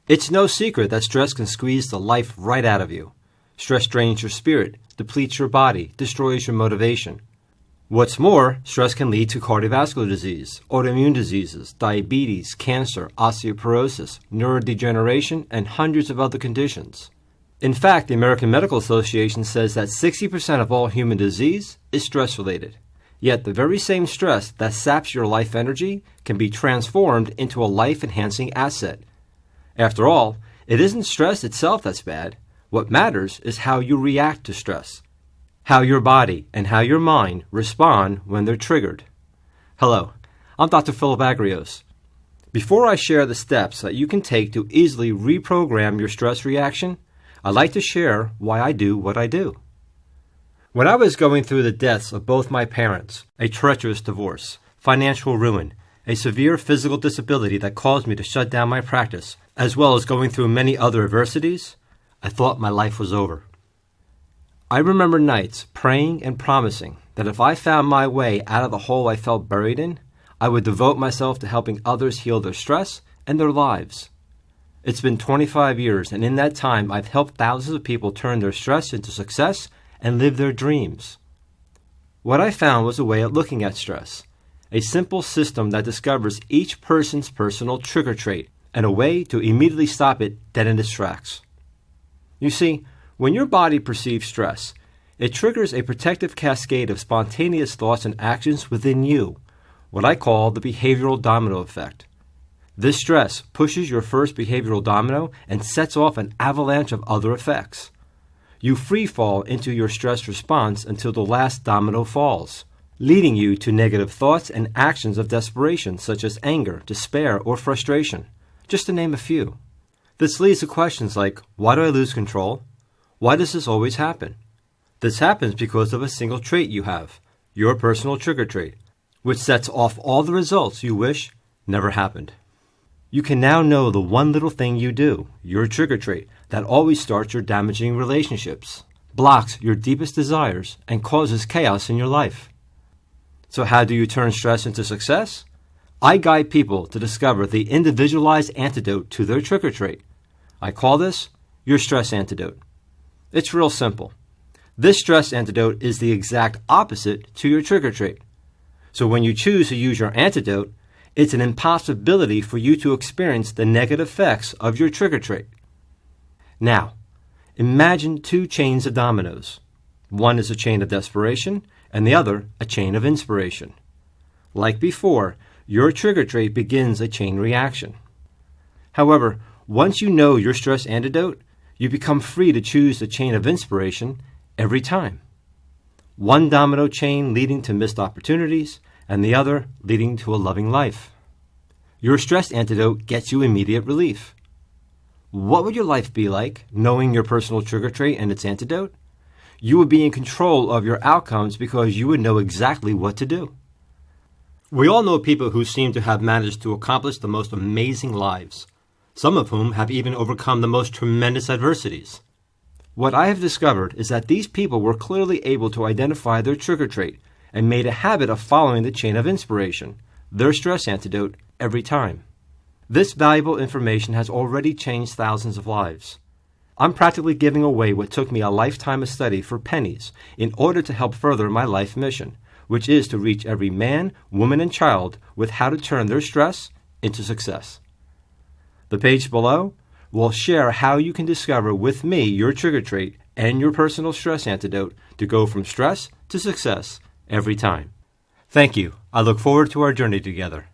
It's no secret that stress can squeeze the life right out of you. Stress drains your spirit, depletes your body, destroys your motivation. What's more, stress can lead to cardiovascular disease, autoimmune diseases, diabetes, cancer, osteoporosis, neurodegeneration, and hundreds of other conditions. In fact, the American Medical Association says that 60% of all human disease is stress-related. Yet the very same stress that saps your life energy can be transformed into a life-enhancing asset. After all, it isn't stress itself that's bad. What matters is how you react to stress, how your body and how your mind respond when they're triggered. Hello, I'm Dr. Philip Agrios. Before I share the steps that you can take to easily reprogram your stress reaction, I'd like to share why I do what I do. When I was going through the deaths of both my parents, a treacherous divorce, financial ruin, a severe physical disability that caused me to shut down my practice, as well as going through many other adversities, I thought my life was over. I remember nights praying and promising that if I found my way out of the hole I felt buried in, I would devote myself to helping others heal their stress and their lives. It's been 25 years, and in that time, I've helped thousands of people turn their stress into success and live their dreams. What I found was a way of looking at stress, a simple system that discovers each person's personal trigger trait and a way to immediately stop it dead in its tracks. You see, when your body perceives stress, it triggers a protective cascade of spontaneous thoughts and actions within you, what I call the behavioral domino effect. This stress pushes your first behavioral domino and sets off an avalanche of other effects. You free fall into your stress response until the last domino falls, leading you to negative thoughts and actions of desperation such as anger, despair, or frustration, just to name a few. This leads to questions like, why do I lose control? Why does this always happen? This happens because of a single trait you have, your personal trigger trait, which sets off all the results you wish never happened. You can now know the one little thing you do, your trigger trait, that always starts your damaging relationships, blocks your deepest desires, and causes chaos in your life. So how do you turn stress into success? I guide people to discover the individualized antidote to their trigger trait. I call this your Stress Antidote. It's real simple. This stress antidote is the exact opposite to your trigger trait. So when you choose to use your antidote, it's an impossibility for you to experience the negative effects of your trigger trait. Now, imagine two chains of dominoes. One is a chain of desperation, and the other a chain of inspiration. Like before, your trigger trait begins a chain reaction. However, once you know your stress antidote, you become free to choose the chain of inspiration every time. One domino chain leading to missed opportunities, and the other leading to a loving life. Your stress antidote gets you immediate relief. What would your life be like knowing your personal trigger trait and its antidote? You would be in control of your outcomes because you would know exactly what to do. We all know people who seem to have managed to accomplish the most amazing lives, some of whom have even overcome the most tremendous adversities. What I have discovered is that these people were clearly able to identify their trigger trait and made a habit of following the chain of inspiration, their stress antidote, every time. This valuable information has already changed thousands of lives. I'm practically giving away what took me a lifetime of study for pennies in order to help further my life mission, which is to reach every man, woman, and child with how to turn their stress into success. The page below will share how you can discover with me your trigger trait and your personal stress antidote to go from stress to success every time. Thank you. I look forward to our journey together.